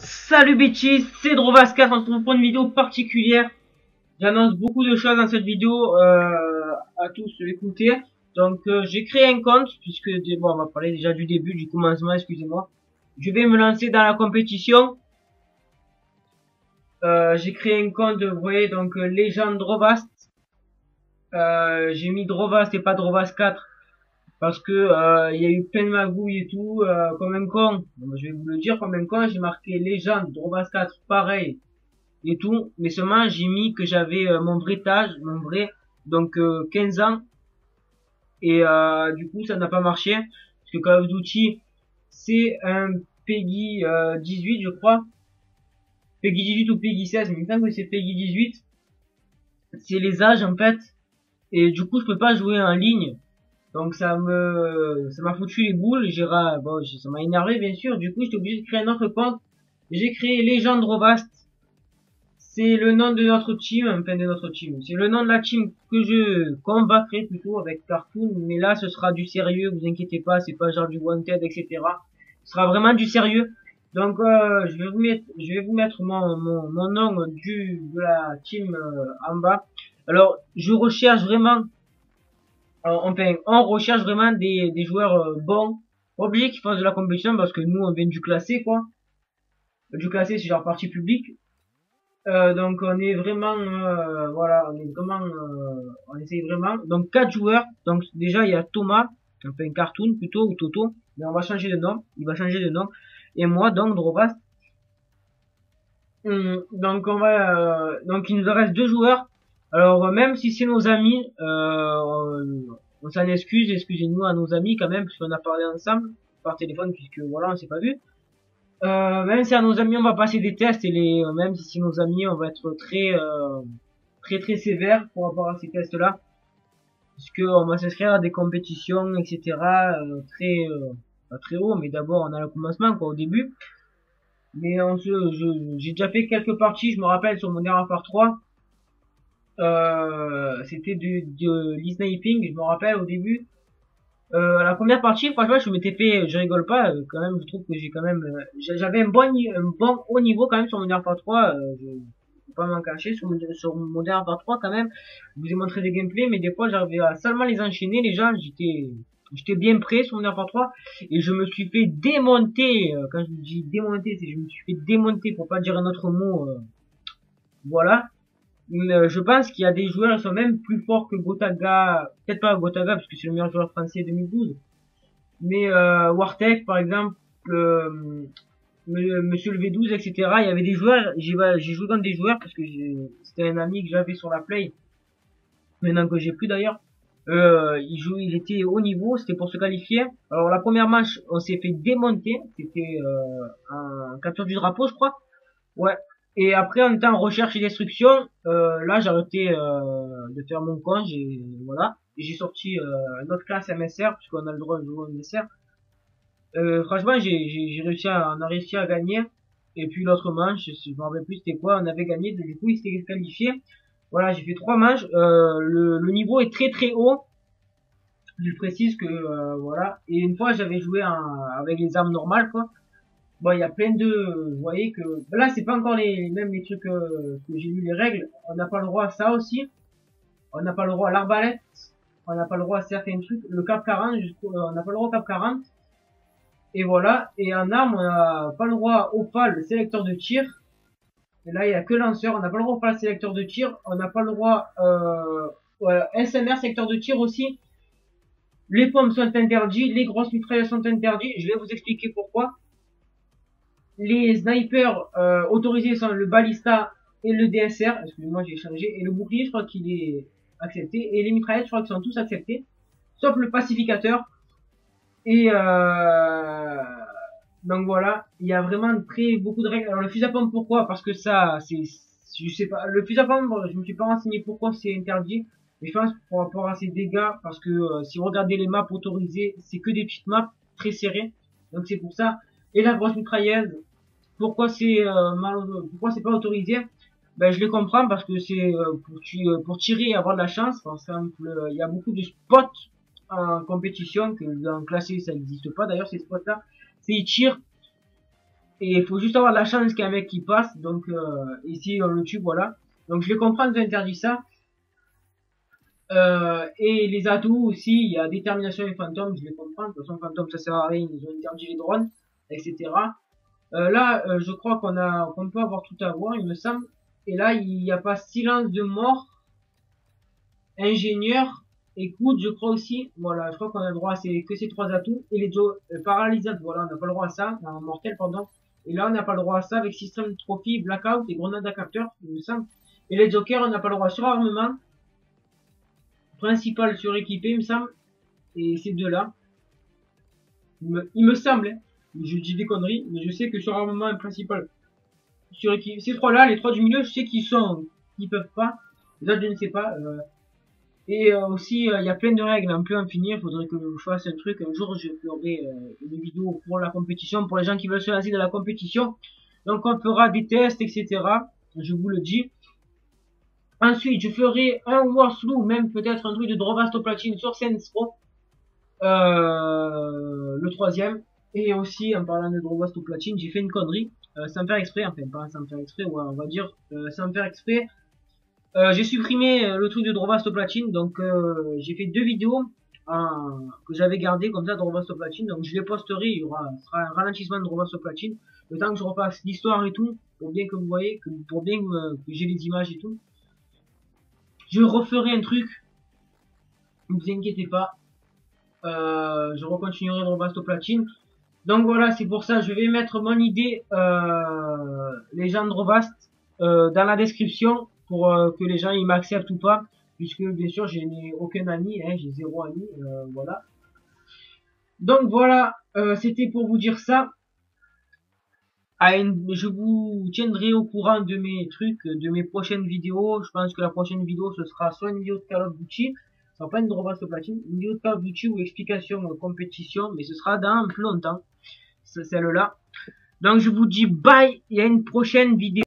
Salut bitches, c'est Drovascar, on se retrouve pour une vidéo particulière. J'annonce beaucoup de choses dans cette vidéo à tous écouter. Donc j'ai créé un compte, puisque bon, on va parler déjà du début, du commencement, excusez-moi. Je vais me lancer dans la compétition. J'ai créé un compte, vous voyez, donc Légende Drovast. J'ai mis Drovast et pas Drovast 4. Parce que il y a eu plein de magouilles et tout, comme un con. Je vais vous le dire, comme un con, j'ai marqué Légende, Drovast 4, pareil. Et tout, mais seulement j'ai mis que j'avais mon vrai âge, mon vrai, donc 15 ans, et du coup ça n'a pas marché, parce que Call of Duty c'est un Peggy 18 je crois, Peggy 18 ou Peggy 16, mais il me semble que c'est Peggy 18, c'est les âges en fait, et du coup je peux pas jouer en ligne, donc ça m'a foutu les boules, bon, ça m'a énervé bien sûr, du coup j'étais obligé de créer un autre compte, j'ai créé Legend Robast. C'est le nom de notre team, enfin de notre team. C'est le nom de la team que je combattrai plutôt avec Cartoon, mais là ce sera du sérieux, vous inquiétez pas, c'est pas genre du wanted, etc. Ce sera vraiment du sérieux. Donc je vais vous mettre mon nom de la team en bas. Alors je recherche vraiment, enfin on recherche vraiment des joueurs bons, obligés qui fassent de la compétition parce que nous on vient du classé quoi. Du classé c'est genre partie publique. Donc on est vraiment voilà, on essaye vraiment. Donc 4 joueurs. Donc déjà il y a Thomas, enfin Cartoon plutôt ou Toto, mais on va changer de nom, il va changer de nom. Et moi donc Drovast. Donc donc il nous reste 2 joueurs. Alors même si c'est nos amis, on s'en excuse, excusez-nous à nos amis quand même puisqu'on a parlé ensemble par téléphone puisque voilà on s'est pas vu. Même si à nos amis on va passer des tests et même si c'est nos amis on va être très sévère par rapport à ces tests là puisque on va s'inscrire à des compétitions etc pas très haut mais d'abord on a le commencement quoi au début mais j'ai déjà fait quelques parties je me rappelle sur mon dernier par 3 c'était de l'e-sniping je me rappelle au début. La première partie, franchement, je m'étais fait, je rigole pas, quand même, je trouve que j'ai quand même, j'avais un bon haut niveau quand même sur mon dernier 3, je vais pas m'en cacher, sur mon dernier 3 quand même, je vous ai montré des gameplays, mais des fois j'arrivais à seulement les enchaîner, les gens, j'étais bien prêt sur mon dernier 3, et je me suis fait démonter, quand je dis démonter, c'est je me suis fait démonter pour pas dire un autre mot, voilà. Je pense qu'il y a des joueurs qui sont même plus forts que Gotaga, peut-être pas Gotaga parce que c'est le meilleur joueur français 2012, mais Wartek par exemple, Monsieur le V12, etc. Il y avait des joueurs, j'ai joué contre des joueurs parce que c'était un ami que j'avais sur la play, maintenant que j'ai plus d'ailleurs. Il était haut niveau, c'était pour se qualifier. Alors la première match, on s'est fait démonter, c'était un capture du drapeau, je crois. Ouais. Et après, on était en recherche et destruction. Là, j'ai arrêté de faire mon compte. Voilà. Et j'ai sorti une autre classe MSR puisqu'on a le droit de jouer en MSR. Franchement, on a réussi à gagner. Et puis l'autre manche, je me rappelle plus c'était quoi, on avait gagné. Du coup, il s'était qualifié. Voilà, j'ai fait 3 manches. Le niveau est très haut. Je précise que voilà. Et une fois, j'avais joué avec les armes normales quoi. Bon, il y a plein de, vous voyez que, là, c'est pas encore même les trucs, que j'ai lu les règles. On n'a pas le droit à ça aussi. On n'a pas le droit à l'arbalète. On n'a pas le droit à certains trucs. Le cap 40, on n'a pas le droit au cap 40. Et voilà. Et en arme, on n'a pas le droit au PAL, sélecteur de tir. Et là, il y a que lanceur. On n'a pas le droit au PAL, sélecteur de tir. On n'a pas le droit, SMR, sélecteur de tir aussi. Les pompes sont interdits. Les grosses mitrailleuses sont interdites. Je vais vous expliquer pourquoi. Les snipers autorisés sont le balista et le DSR. Excusez-moi, j'ai changé. Et le bouclier, je crois qu'il est accepté. Et les mitraillettes, je crois qu'ils sont tous acceptés. Sauf le pacificateur. Et donc voilà, il y a vraiment beaucoup de règles. Alors le fusil à pompe, pourquoi? Parce que ça, je sais pas. Le fusil à pompe, je me suis pas renseigné pourquoi c'est interdit. Mais je pense par rapport à ses dégâts, parce que si vous regardez les maps autorisées, c'est que des petites maps très serrées. Donc c'est pour ça. Et la grosse mitrailleuse, pourquoi pourquoi c'est pas autorisé? Ben je les comprends parce que c'est pour tirer et avoir de la chance. Par exemple, il y a beaucoup de spots en compétition que dans le classé ça n'existe pas. D'ailleurs ces spots là, c'est ils tirent Et il faut juste avoir de la chance qu'il y ait un mec qui passe. Donc ici on le tue, voilà. Donc je vais comprendre d'interdire ça. Et les atouts aussi, il y a détermination et fantôme, je les comprends. De toute façon, fantôme ça sert à rien, ils ont interdit les drones, etc. Là, je crois qu'on peut avoir tout à voir, il me semble. Et là, il n'y a pas silence de mort, ingénieur, écoute, je crois aussi. Voilà, je crois qu'on a le droit à que ces trois atouts. Et les paralysante, voilà, on n'a pas le droit à ça, non, mortel, pardon. Et là, on n'a pas le droit à ça avec système de trophy, blackout et grenade à capteur, il me semble. Et les jokers, on n'a pas le droit sur armement. Principal suréquipé, il me semble. Et ces deux-là. Il me semble, hein. Je dis des conneries, mais je sais que sur armement principal suréquipé. Ces trois-là, les trois du milieu, je sais qu'ils peuvent pas. Les autres, je ne sais pas. Et aussi, il y a plein de règles un peu en finir. Il faudrait que je fasse un truc. Un jour, je ferai une vidéo pour la compétition, pour les gens qui veulent se lancer dans la compétition. Donc, on fera des tests, etc. Je vous le dis. Ensuite, je ferai un Warslow, même peut-être un truc de Drovast au platine sur Saints Row. Le troisième. Et aussi, en parlant de Drovast au platine, j'ai fait une connerie. Sans faire exprès, enfin pas sans faire exprès, ouais, on va dire sans faire exprès. J'ai supprimé le truc de Drovast au platine, donc j'ai fait deux vidéos que j'avais gardées comme ça, Drovast au platine, donc je les posterai, il y aura sera un ralentissement de Drovast au platine, le temps que je repasse l'histoire et tout, pour bien que vous voyez, pour bien que j'ai les images et tout. Je referai un truc, ne vous inquiétez pas, je recontinuerai Drovast au platine. Donc voilà, c'est pour ça, je vais mettre mon idée, les gens de Drovast, dans la description, pour que les gens ils m'acceptent ou pas, puisque bien sûr je n'ai aucun ami, hein, j'ai 0 ami, voilà. Donc voilà, c'était pour vous dire ça. Je vous tiendrai au courant de mes trucs, de mes prochaines vidéos. Je pense que la prochaine vidéo ce sera soit une vidéo de Call of Duty, ce sera pas une Drovast platine, une vidéo de Call of Duty ou explication compétition, mais ce sera dans plus longtemps, celle-là. Donc je vous dis bye, il y a une prochaine vidéo.